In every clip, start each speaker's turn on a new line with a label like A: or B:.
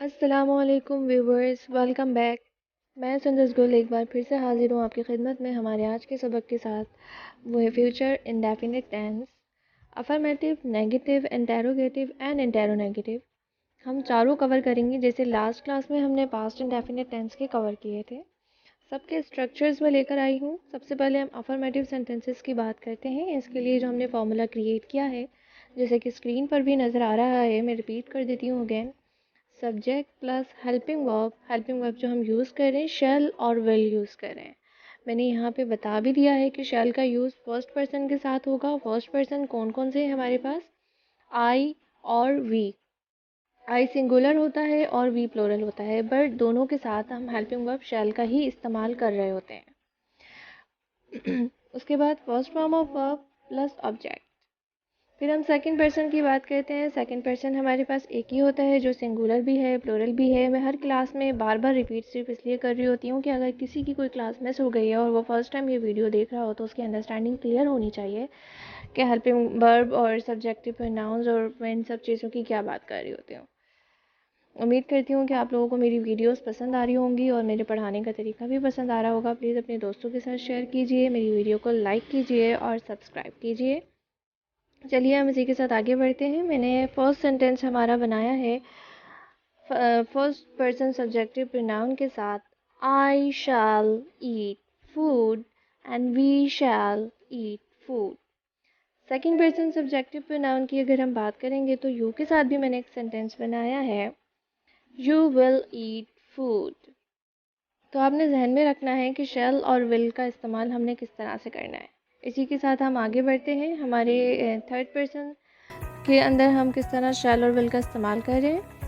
A: अस्सलामुअलैकुम viewers, welcome back. मैं संजस गुल एक बार फिर से हाजिर हूँ आपकी खिदमत में हमारे आज के सबक के साथ। वो है future indefinite tense, affirmative, negative, interrogative and interronegative. हम चारों कवर करेंगे। जैसे लास्ट क्लास में हमने पास्ट इंडेफिनिट टेंस के कवर किए थे, सबके स्ट्रक्चर्स में लेकर आई हूँ। सबसे पहले हम अफर्मेटिव सेंटेंसेस की बात करते हैं। इसके लिए जो हमने फॉर्मूला क्रिएट किया है, जैसे कि स्क्रीन पर भी नज़र आ रहा है, मैं रिपीट कर देती हूँ again. Subject plus helping verb जो हम यूज़ कर रहे हैं, शैल और विल यूज़ कर रहे हैं। मैंने यहाँ पे बता भी दिया है कि शैल का यूज़ फर्स्ट पर्सन के साथ होगा। फर्स्ट पर्सन कौन कौन से हैं हमारे पास? आई और वी। आई सिंगुलर होता है और वी प्लूरल होता है, बट दोनों के साथ हम हेल्पिंग वर्ब शैल का ही इस्तेमाल कर रहे होते हैं। उसके बाद first form of verb plus object. फिर हम सेकंड पर्सन की बात करते हैं। सेकंड पर्सन हमारे पास एक ही होता है, जो सिंगुलर भी है प्लूरल भी है। मैं हर क्लास में बार बार रिपीट सिर्फ इसलिए कर रही होती हूँ कि अगर किसी की कोई क्लास मिस हो गई है और वो फर्स्ट टाइम ये वीडियो देख रहा हो तो उसकी अंडरस्टैंडिंग क्लियर होनी चाहिए कि हेल्पिंग वर्ब और सब्जेक्टिव प्रोनाउंस और मैं इन सब चीज़ों की क्या बात कर रही होती हूँ। उम्मीद करती हूँ कि आप लोगों को मेरी वीडियोस पसंद आ रही होंगी और मेरे पढ़ाने का तरीका भी पसंद आ रहा होगा। प्लीज़ अपने दोस्तों के साथ शेयर कीजिए, मेरी वीडियो को लाइक कीजिए और सब्सक्राइब कीजिए। चलिए हम इसी के साथ आगे बढ़ते हैं। मैंने फर्स्ट सेंटेंस हमारा बनाया है फर्स्ट पर्सन सब्जेक्टिव प्रोनाउन के साथ, I shall eat food and we shall eat food. Second person subjective pronoun की अगर हम बात करेंगे तो यू के साथ भी मैंने एक सेंटेंस बनाया है, यू विल ईट फूड। तो आपने जहन में रखना है कि शैल और विल का इस्तेमाल हमने किस तरह से करना है। इसी के साथ हम आगे बढ़ते हैं। हमारे थर्ड पर्सन के अंदर हम किस तरह शैल और विल का इस्तेमाल कर रहे हैं।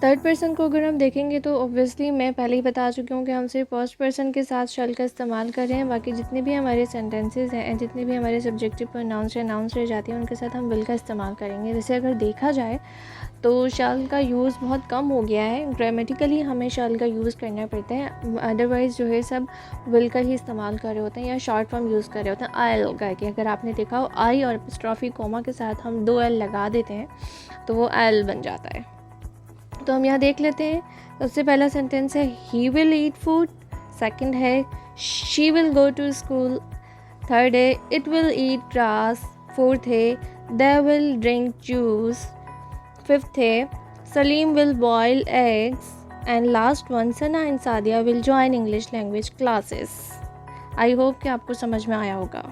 A: थर्ड पर्सन को अगर हम देखेंगे तो ऑब्वियसली मैं पहले ही बता चुकी हूँ कि हम सिर्फ फर्स्ट पर्सन के साथ शैल का इस्तेमाल कर रहे हैं। बाकी जितने भी हमारे सेंटेंसेस हैं, जितने भी हमारे सब्जेक्टिव प्रोनाउंस या नाउंस रह जाती हैं, उनके साथ हम विल का इस्तेमाल करेंगे। वैसे अगर देखा जाए तो शैल का यूज़ बहुत कम हो गया है। ग्रामेटिकली हमें शैल का यूज़ करना पड़ता है, अदरवाइज़ जो है सब विल का ही इस्तेमाल कर रहे होते हैं या शॉर्ट फॉर्म यूज़ कर रहे होते हैं आई एल करके। अगर आपने देखा हो आई और एपॉस्ट्रोफी कोमा के साथ हम 2 एल लगा देते हैं तो वो एल बन जाता है। तो हम यहाँ देख लेते हैं। सबसे पहला सेंटेंस है he will eat food, second है she will go to school, third है it will eat grass, fourth है they will drink juice, fifth है Salim will boil eggs and last one Sana and Sadiya will join English language classes. I hope कि आपको समझ में आया होगा।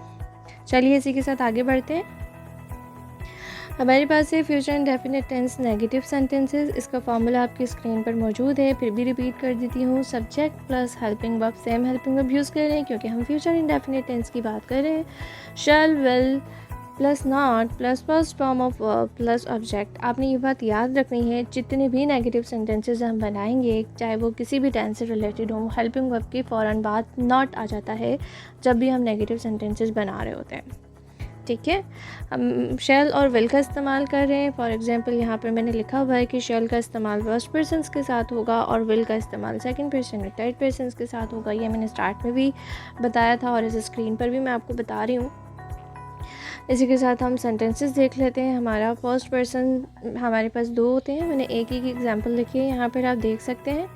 A: चलिए इसी के साथ आगे बढ़ते हैं। हमारे पास है future indefinite tense negative sentences. इसका फॉर्मूला आपकी स्क्रीन पर मौजूद है, फिर भी रिपीट कर देती हूँ। Subject plus helping verb, same helping verb use कर रहे हैं क्योंकि हम फ्यूचर इंडेफिनिट टेंस की बात कर रहे हैं। शैल will plus not plus first form of verb plus object. आपने ये बात याद रखनी है, जितने भी नेगेटिव सेंटेंसेस हम बनाएंगे, चाहे वो किसी भी टेंस से रिलेटेड हो, हेल्पिंग वर्ब के फ़ौरन बाद नॉट आ जाता है जब भी हम नेगेटिव सेंटेंसेस बना रहे होते हैं। ठीक है, हम शैल और विल का इस्तेमाल कर रहे हैं। फॉर एग्जांपल यहाँ पर मैंने लिखा हुआ है कि शैल का इस्तेमाल फर्स्ट पर्सन्स के साथ होगा और विल का इस्तेमाल सेकंड पर्सन और थर्ड पर्सन्स के साथ होगा। ये मैंने स्टार्ट में भी बताया था और इस स्क्रीन पर भी मैं आपको बता रही हूँ। इसी के साथ हम सेंटेंसेस देख लेते हैं। हमारा फर्स्ट पर्सन हमारे पास 2 होते हैं। मैंने एक ही एग्जाम्पल लिखी है, यहाँ पर आप देख सकते हैं।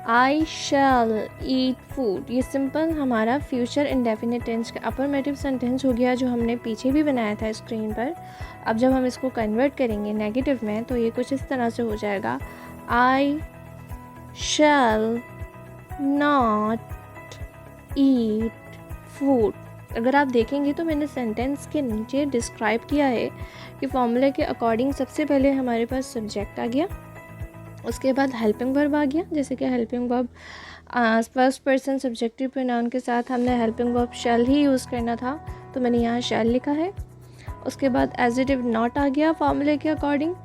A: आई शैल ईट फूड, ये सिंपल हमारा फ्यूचर इंडेफिनिट टेंस का अफर्मेटिव सेंटेंस हो गया, जो हमने पीछे भी बनाया था स्क्रीन पर। अब जब हम इसको कन्वर्ट करेंगे नेगेटिव में तो ये कुछ इस तरह से हो जाएगा, आई शैल नॉट ईट फूड। अगर आप देखेंगे तो मैंने सेंटेंस के नीचे डिस्क्राइब किया है कि फॉर्मूले के अकॉर्डिंग सबसे पहले हमारे पास सब्जेक्ट आ गया, उसके बाद हेल्पिंग वर्ब आ गया। जैसे कि helping verb first person subjective pronoun के साथ हमने हेल्पिंग वर्ब शैल ही यूज़ करना था, तो मैंने यहाँ शैल लिखा है। उसके बाद एडजेक्टिव नॉट आ गया फॉर्मूले के अकॉर्डिंग।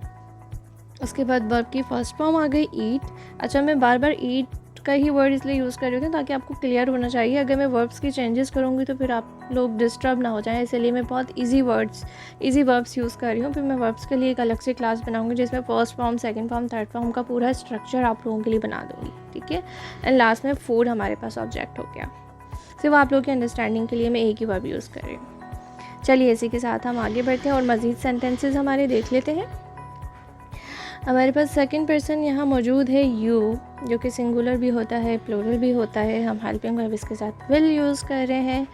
A: उसके बाद वर्ब की फर्स्ट फॉर्म आ गई ईट। अच्छा, मैं बार बार ईट का ही वर्ड इसलिए यूज़ कर रही हूँ ताकि आपको क्लियर होना चाहिए। अगर मैं वर्ब्स की चेंजेस करूँगी तो फिर आप लोग डिस्टर्ब ना हो जाएं, इसलिए मैं बहुत इजी वर्ब्स यूज़ कर रही हूँ। फिर मैं वर्ब्स के लिए एक अलग से क्लास बनाऊँगी जिसमें first form, second form, third form का पूरा स्ट्रक्चर आप लोगों के लिए बना दूँगी। ठीक है, एंड लास्ट में फूड हमारे पास ऑब्जेक्ट हो गया। सिर्फ आप लोगों की अंडरस्टैंडिंग के लिए मैं एक ही वर्ब यूज़ कर रही हूँ। चलिए इसी के साथ हम आगे बढ़ते हैं और मज़ीद सेंटेंसेस हमारे देख लेते हैं। हमारे पास सेकंड पर्सन यहाँ मौजूद है यू, जो कि सिंगुलर भी होता है, प्लूरल भी होता है। हम हेल्पिंग वर्ब इसके साथ विल यूज़ कर रहे हैं।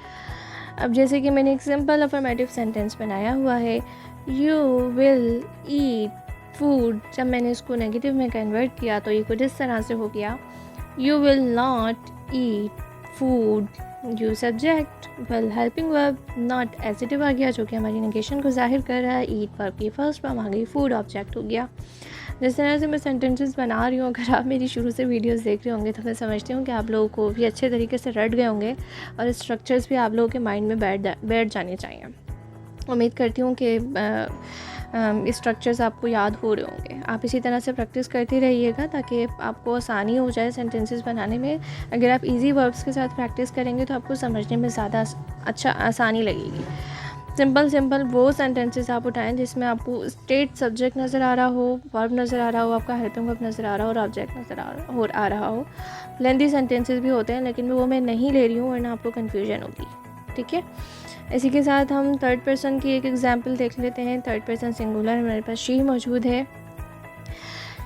A: अब जैसे कि मैंने एक सिंपल अफर्मेटिव सेंटेंस बनाया हुआ है, यू विल ईट फूड। जब मैंने इसको नेगेटिव में कन्वर्ट किया तो ये कुछ इस तरह से हो गया, you will not eat food. You subject, will helping verb, not adjective आ गया जो कि हमारी नेगेशन को जाहिर कर रहा है, ईट वर्ब की फर्स्ट फॉर्म आ गई, फूड ऑब्जेक्ट हो गया। जिस तरह से मैं सेंटेंसेस बना रही हूँ, अगर आप मेरी शुरू से वीडियोस देख रहे होंगे तो मैं समझती हूँ कि आप लोगों को भी अच्छे तरीके से रट गए होंगे और स्ट्रक्चर्स भी आप लोगों के माइंड में बैठ जाने चाहिए। उम्मीद करती हूँ कि स्ट्रक्चर्स आपको याद हो रहे होंगे। आप इसी तरह से प्रैक्टिस करते रहिएगा ताकि आपको आसानी हो जाए सेंटेंसेस बनाने में। अगर आप इजी वर्ब्स के साथ प्रैक्टिस करेंगे तो आपको समझने में ज़्यादा आसानी लगेगी। सिंपल वो सेंटेंसेस आप उठाएं जिसमें आपको स्टेट सब्जेक्ट नज़र आ रहा हो, वर्ब नज़र आ रहा हो, आपका हेल्पिंग वर्ब नज़र आ रहा हो और ऑब्जेक्ट नज़र आ रहा हो। लेंथी सेंटेंसेस भी होते हैं लेकिन वो मैं नहीं ले रही हूँ वरना आपको कन्फ्यूजन होगी। ठीक है, इसी के साथ हम थर्ड पर्सन की एक एग्जांपल देख लेते हैं। थर्ड पर्सन सिंगुलर हमारे पास शी मौजूद है।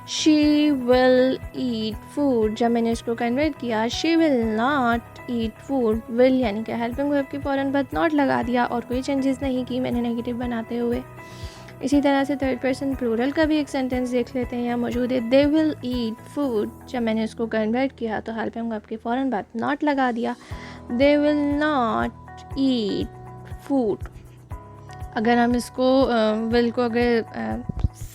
A: She will eat food. जब मैंने इसको कन्वर्ट किया, she will not eat food, will यानी कि हेल्पिंग वर्ब की फ़ौरन बाद नॉट लगा दिया और कोई चेंजेस नहीं की मैंने नेगेटिव बनाते हुए। इसी तरह से थर्ड पर्सन प्लूरल का भी एक सेंटेंस देख लेते हैं। यहाँ मौजूद है, दे विल ईट फूड। जब मैंने इसको कन्वर्ट किया तो हेल्पिंग वर्ब की फ़ौरन बाद नॉट लगा दिया, they will not eat food. अगर हम इसको विल को अगर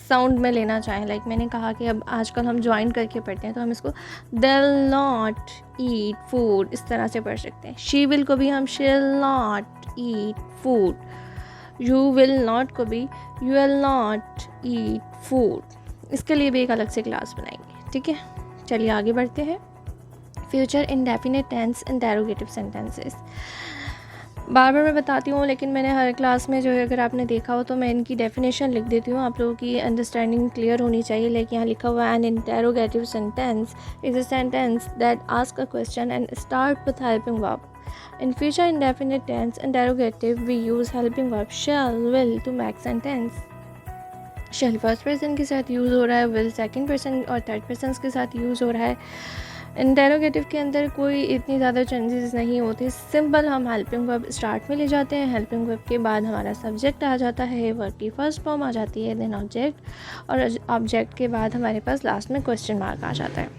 A: साउंड में लेना चाहें, लाइक मैंने कहा कि अब आजकल हम ज्वाइन करके पढ़ते हैं तो हम इसको दिल नॉट ईट फूड इस तरह से पढ़ सकते हैं। शी विल को भी हम शिल not eat food, you will not को भी you will not eat food. इसके लिए भी एक अलग से क्लास बनाएंगे। ठीक है, चलिए आगे बढ़ते हैं। Future indefinite tense interrogative sentences बार बार मैं बताती हूँ लेकिन मैंने हर क्लास में जो है अगर आपने देखा हो तो मैं इनकी डेफिनेशन लिख देती हूँ, आप लोगों की अंडरस्टैंडिंग क्लियर होनी चाहिए। लेकिन यहाँ लिखा हुआ है, an interrogative sentence is a sentence that ask a question and start with helping verb. In future indefinite tense interrogative we use helping verb shall will to make sentence. Shall first person के साथ use हो रहा है, will second person और third person के साथ use हो रहा है। इंटेरोगेटिव के अंदर कोई इतनी ज़्यादा चेंजेस नहीं होते। सिंपल हम हेल्पिंग वर्ब स्टार्ट में ले जाते हैं, हेल्पिंग वर्ब के बाद हमारा सब्जेक्ट आ जाता है, वर्ब की फर्स्ट फॉर्म आ जाती है, देन ऑब्जेक्ट और ऑब्जेक्ट के बाद हमारे पास लास्ट में क्वेश्चन मार्क आ जाता है।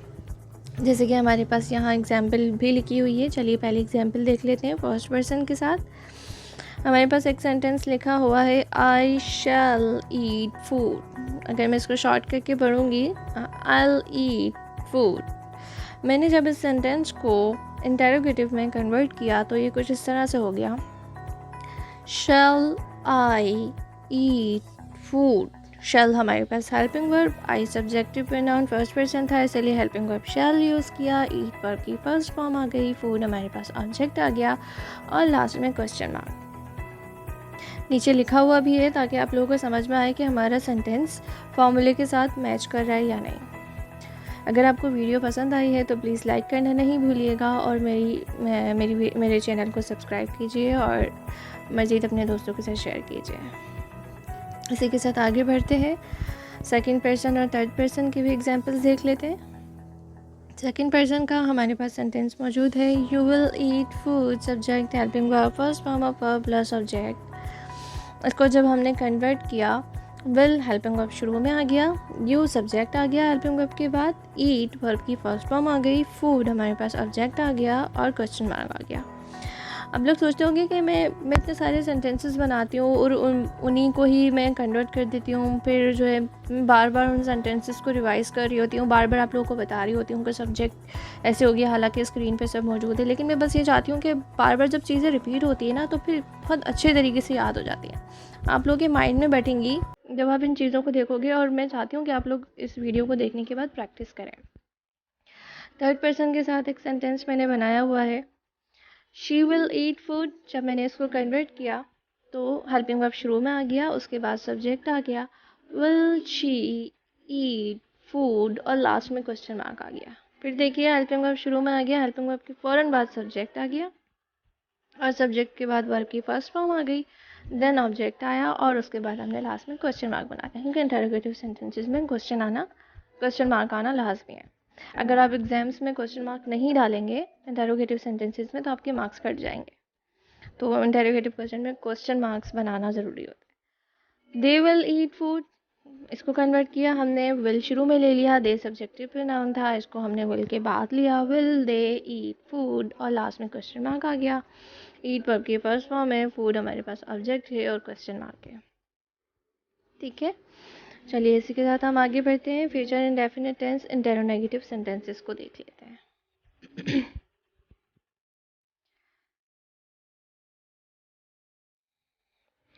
A: जैसे कि हमारे पास यहाँ एग्जाम्पल भी लिखी हुई है। चलिए पहले एग्जाम्पल देख लेते हैं फर्स्ट पर्सन के साथ। हमारे पास एक सेंटेंस लिखा हुआ है, आई शैल ईट फूड। अगर मैं इसको शॉर्ट करके पढ़ूँगी, आई विल ईट फूड। मैंने जब इस सेंटेंस को इंटेरोगेटिव में कन्वर्ट किया तो ये कुछ इस तरह से हो गया, शैल आई ईट फूड। शैल हमारे पास helping verb, I subjective pronoun first person था इसलिए हेल्पिंग वर्ब शैल यूज़ किया, ईट वर्ब की फर्स्ट फॉर्म आ गई, फूड हमारे पास ऑब्जेक्ट आ गया और लास्ट में क्वेश्चन मार्क नीचे लिखा हुआ भी है ताकि आप लोगों को समझ में आए कि हमारा सेंटेंस फॉर्मूले के साथ मैच कर रहा है या नहीं। अगर आपको वीडियो पसंद आई है तो प्लीज़ लाइक करना नहीं भूलिएगा और मेरे चैनल को सब्सक्राइब कीजिए और मज़ीद अपने दोस्तों के साथ शेयर कीजिए। इसी के साथ आगे बढ़ते हैं। सेकंड पर्सन और थर्ड पर्सन की भी एग्जांपल्स देख लेते हैं। सेकंड पर्सन का हमारे पास सेंटेंस मौजूद है, you will eat food, subject helping verb first form of verb plus object. इसको जब हमने कन्वर्ट किया, विल हेल्पिंग वर्ब शुरू में आ गया, यू सब्जेक्ट आ गया हेल्पिंग वर्ब के बाद, ईट वर्ब की फर्स्ट फॉर्म आ गई, फूड हमारे पास ऑब्जेक्ट आ गया और क्वेश्चन मार्क आ गया। अब लोग सोचते होंगे कि मैं इतने सारे सेंटेंसेस बनाती हूँ और उन्हीं को ही मैं कन्वर्ट कर देती हूँ, फिर जो है बार बार उन सेंटेंसेस को रिवाइज़ कर रही होती हूँ, बार बार आप लोगों को बता रही होती हूँ कि सब्जेक्ट ऐसे हो गया, हालांकि स्क्रीन पे सब मौजूद है। लेकिन मैं बस ये चाहती हूँ कि बार बार जब चीज़ें रिपीट होती है ना तो फिर बहुत अच्छे तरीके से याद हो जाती हैं, आप लोगों के माइंड में बैठेंगी जब आप इन चीज़ों को देखोगे। और मैं चाहती हूँ कि आप लोग इस वीडियो को देखने के बाद प्रैक्टिस करें। थर्ड पर्सन के साथ एक सेंटेंस मैंने बनाया हुआ है, शी विल ईट फूड। जब मैंने इसको कन्वर्ट किया तो हेल्पिंग वर्ब शुरू में आ गया, उसके बाद सब्जेक्ट आ गया, विल शी ईट फूड और लास्ट में क्वेश्चन मार्क आ गया। फिर देखिए हेल्पिंग वर्ब शुरू में आ गया, हेल्पिंग वर्ब के फ़ौरन बाद सब्जेक्ट आ गया और सब्जेक्ट के बाद वर्ब की फर्स्ट फॉर्म आ गई, देन ऑब्जेक्ट आया और उसके बाद हमने लास्ट में क्वेश्चन मार्क बना दिया, क्योंकि इंटरोगेटिव सेंटेंसेस में क्वेश्चन मार्क आना लाजमी है। अगर आप एग्जाम्स में क्वेश्चन मार्क नहीं डालेंगे इंटरोगेटिव सेंटेंसेस में तो आपके मार्क्स कट जाएंगे। तो इंटरोगेटिव क्वेश्चन में क्वेश्चन मार्क्स बनाना ज़रूरी होता है। दे विल ईट फूड, इसको कन्वर्ट किया हमने, विल शुरू में ले लिया, दे सब्जेक्टिव प्रोनाउन था, इसको हमने विल के बाद लिया, विल दे ईट फूड, और लास्ट में क्वेश्चन मार्क आ गया। ईट वर्ब की फर्स्ट फॉर्म है, फूड हमारे पास ऑब्जेक्ट है और क्वेश्चन मार्क है। ठीक है, चलिए इसी के साथ हम आगे बढ़ते हैं। फ्यूचर इंडेफिनिट टेंस इंटेरोनेगेटिव सेंटेंसेस को देख लेते हैं।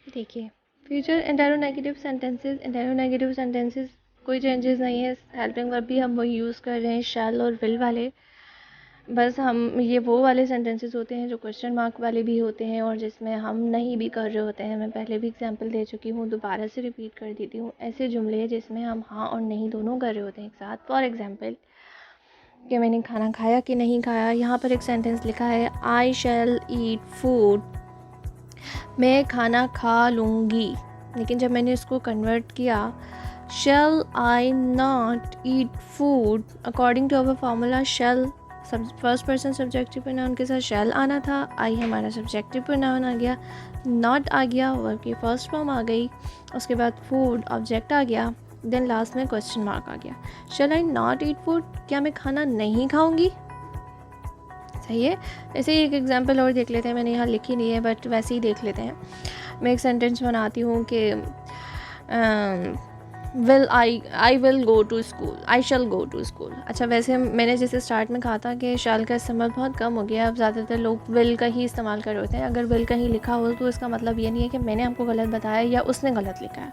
A: देखिए, फ्यूचर इंटेरोनेगेटिव सेंटेंसेस कोई चेंजेस नहीं है। हेल्पिंग वर्ब भी हम वही यूज़ कर रहे हैं, शैल और विल वाले। बस हम ये वो वाले सेंटेंसेस होते हैं जो क्वेश्चन मार्क वाले भी होते हैं और जिसमें हम नहीं भी कर रहे होते हैं। मैं पहले भी एग्जांपल दे चुकी हूँ, दोबारा से रिपीट कर देती हूँ। ऐसे जुमले जिसमें हम हाँ और नहीं दोनों कर रहे होते हैं एक साथ। फॉर एग्जांपल कि मैंने खाना खाया कि नहीं खाया। यहाँ पर एक सेंटेंस लिखा है आई शैल ईट फूड, मैं खाना खा लूँगी। लेकिन जब मैंने इसको कन्वर्ट किया, shall I not eat food, according to our formula shall first person subjective pronoun के साथ शैल आना था, आई हमारा सब्जेक्टिव प्रोनाउन आ गया, नॉट आ गया, वर्ब की फर्स्ट फॉर्म आ गई, उसके बाद फूड ऑब्जेक्ट आ गया, देन लास्ट में क्वेश्चन मार्क आ गया। शैल आई नॉट ईट फूड, क्या मैं खाना नहीं खाऊंगी? सही है। ऐसे ही एक एग्जांपल और देख लेते हैं, मैंने यहाँ लिखी नहीं है बट वैसे ही देख लेते हैं। मैं एक सेंटेंस बनाती हूँ कि I will go to school, I shall go to school. अच्छा, वैसे मैंने जैसे स्टार्ट में कहा था कि शैल का इस्तेमाल बहुत कम हो गया, अब ज़्यादातर लोग विल का ही इस्तेमाल कर रहे होते हैं। अगर विल कहीं लिखा हो तो इसका मतलब ये नहीं है कि मैंने आपको गलत बताया या उसने गलत लिखा है।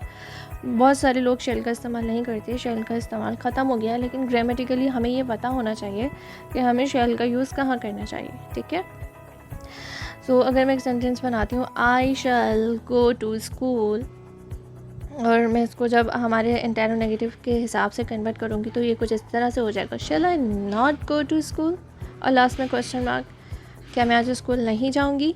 A: बहुत सारे लोग शैल का इस्तेमाल नहीं करते, शैल का इस्तेमाल ख़त्म हो गया है, लेकिन ग्रामेटिकली हमें ये पता होना चाहिए कि हमें शैल का यूज़ कहाँ करना चाहिए। ठीक है, सो अगर मैं एक सेंटेंस बनाती हूँ आई शैल गो टू स्कूल, और मैं इसको जब हमारे इंटेरोनेगेटिव के हिसाब से कन्वर्ट करूँगी तो ये कुछ इस तरह से हो जाएगा, शैल I not go to school, और लास्ट में क्वेश्चन मार्क, क्या मैं आज स्कूल नहीं जाऊँगी?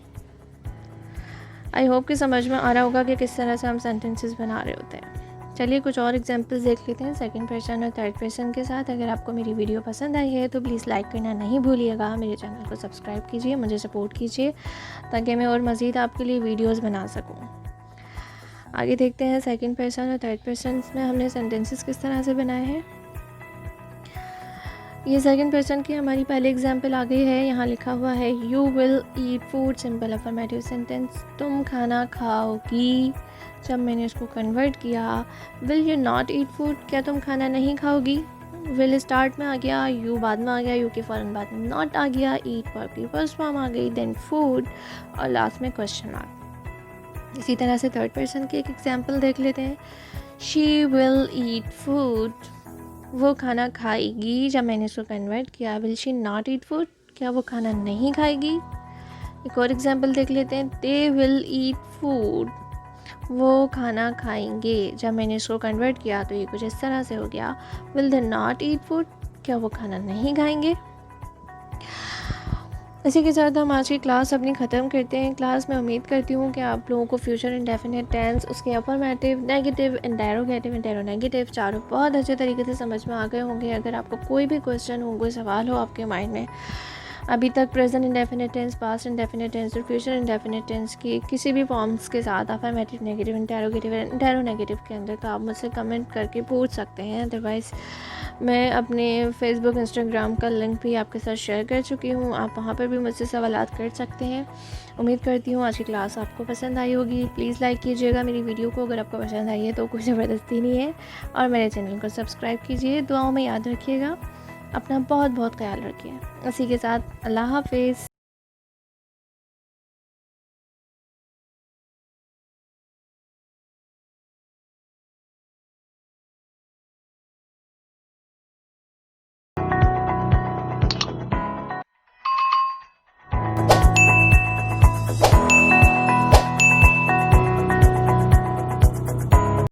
A: आई होप कि समझ में आ रहा होगा कि किस तरह से हम सेंटेंसेस बना रहे होते हैं। चलिए कुछ और एग्जांपल्स देख लेते हैं सेकंड पर्सन और थर्ड पर्सन के साथ। अगर आपको मेरी वीडियो पसंद आई है तो प्लीज़ लाइक करना नहीं भूलिएगा, मेरे चैनल को सब्सक्राइब कीजिए, मुझे सपोर्ट कीजिए ताकि मैं और मज़ीद आपके लिए वीडियोज़ बना सकूँ। आगे देखते हैं सेकंड पर्सन और थर्ड पर्सन में हमने सेंटेंसेस किस तरह से बनाए हैं। ये सेकंड पर्सन की हमारी पहले एग्जांपल आ गई है। यहाँ लिखा हुआ है you will eat food, simple affirmative sentence, तुम खाना खाओगी। जब मैंने इसको कन्वर्ट किया, will you not eat food, क्या तुम खाना नहीं खाओगी? विल स्टार्ट में आ गया, यू बाद में आ गया, यू के फ़ौरन बाद में नॉट आ गया, ईट वर्ब की फर्स्ट फॉर्म आ गई, देन फूड और लास्ट में क्वेश्चन मार्क। इसी तरह से थर्ड पर्सन की एक एग्जांपल देख लेते हैं। शी विल ईट फूड, वो खाना खाएगी। जब मैंने इसको कन्वर्ट किया, will she not eat food, क्या वो खाना नहीं खाएगी? एक और एग्जांपल देख लेते हैं। दे विल ईट फूड, वो खाना खाएंगे। जब मैंने इसको कन्वर्ट किया तो ये कुछ इस तरह से हो गया, will they not eat food, क्या वो खाना नहीं खाएंगे? इसी के साथ हम आज की क्लास अपनी ख़त्म करते हैं। क्लास में उम्मीद करती हूँ कि आप लोगों को फ्यूचर इंडेफिनिट टेंस, उसके अफर्मेटिव, नेगेटिव, इंटेरोगेटिव, इंटेरोनेगेटिव चारों बहुत अच्छे तरीके से समझ में आ गए होंगे। अगर आपको कोई भी क्वेश्चन हो, कोई सवाल हो आपके माइंड में, अभी तक present indefinite tense, past indefinite tense और फ्यूचर इंडेफिनिट टेंस की किसी भी फॉर्म्स के साथ अफर्मेटिव, नेगेटिव, इंटेरोगेटिव, इंटेरोनेगेटिव के अंदर, तो आप मुझसे कमेंट करके पूछ सकते हैं। अदरवाइज़ मैं अपने फेसबुक, इंस्टाग्राम का लिंक भी आपके साथ शेयर कर चुकी हूँ, आप वहाँ पर भी मुझसे सवालात कर सकते हैं। उम्मीद करती हूँ आज की क्लास आपको पसंद आई होगी। प्लीज़ लाइक कीजिएगा मेरी वीडियो को अगर आपको पसंद आई है तो, कोई ज़बरदस्ती नहीं है, और मेरे चैनल को सब्सक्राइब कीजिए। दुआओं में याद रखिएगा, अपना बहुत बहुत ख्याल रखिए। इसी के साथ अल्लाह हाफिज़।